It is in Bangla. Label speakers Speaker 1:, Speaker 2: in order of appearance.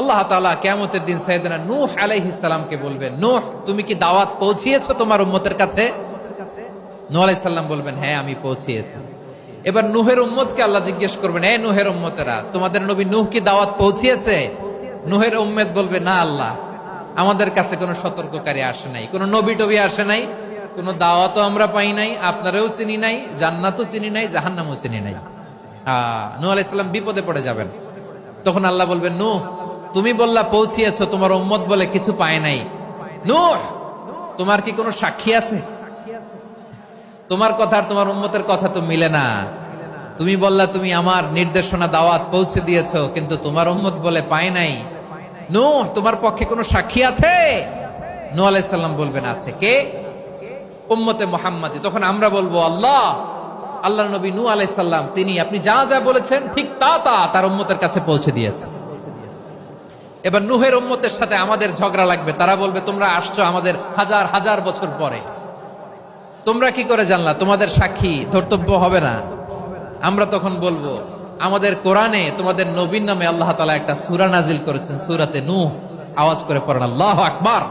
Speaker 1: আল্লাহ তাআলা কিয়ামতের দিন সাইয়েদনা নূহ আলাইহিস সালামকে বলবেন, নূহ তুমি কি দাওয়াত পৌঁছিয়েছো তোমার উম্মতের কাছে? নূহ আলাইহিস সালাম বলবেন, হ্যাঁ আমি পৌঁছিয়েছি। এবার নূহের উম্মতকে আল্লাহ জিজ্ঞেস করবেন, এ নূহের উম্মতেরা, তোমাদের নবী নূহ কি দাওয়াত পৌঁছিয়েছে? নূহের উম্মত বলবে, না আল্লাহ, আমাদের কাছে কোনো সতর্ককারী আসে নাই, কোনো নবী টবি আসে নাই, কোনো দাওয়াতও আমরা পাই নাই, আপনারাও চিনি নাই, জান্নাতও চিনি নাই, জাহান্নামও চিনি নাই। নূহ আলাইহিস সালাম বিপদে পড়ে যাবেন। তখন আল্লাহ বলবেন, নূহ তুমি বললা পৌঁছিয়েছো, তোমার উম্মত বলে কিছু পায় নাই। নূহ তোমার কি কোনো সাক্ষী আছে? তোমার কথা আর তোমার উম্মতের কথা তো মিলে না। তুমি বললা তুমি আমার নির্দেশনা দাওয়াত পৌঁছে দিয়েছো, কিন্তু তোমার উম্মত বলে পায় নাই। নূহ তোমার পক্ষে কোনো সাক্ষী আছে? নূহ আলাইহিস সালাম বলবেন, আছে। কে? উম্মতে মুহাম্মাদি। তখন আমরা বলবো, আল্লাহ, আল্লাহর নবী নূহ আলাইহিস সালাম তিনি আপনি যা যা বলেছেন ঠিক তা তা তার উম্মতের কাছে পৌঁছে দিয়েছে। এবার নূহের উম্মতের সাথে আমাদের ঝগড়া লাগবে। তারা বলবে, তোমরা আসছো আমাদের হাজার হাজার বছর পরে, তোমরা কি করে জানলা? তোমাদের সাক্ষী ধর্তব্য হবে না? আমরা তখন বলবো, আমাদের কোরআনে তোমাদের নবীর নামে আল্লাহ তাআলা একটা সূরা নাজিল করেছেন, সূরাতে নূহ। আওয়াজ করে পড়েন আল্লাহু আকবার।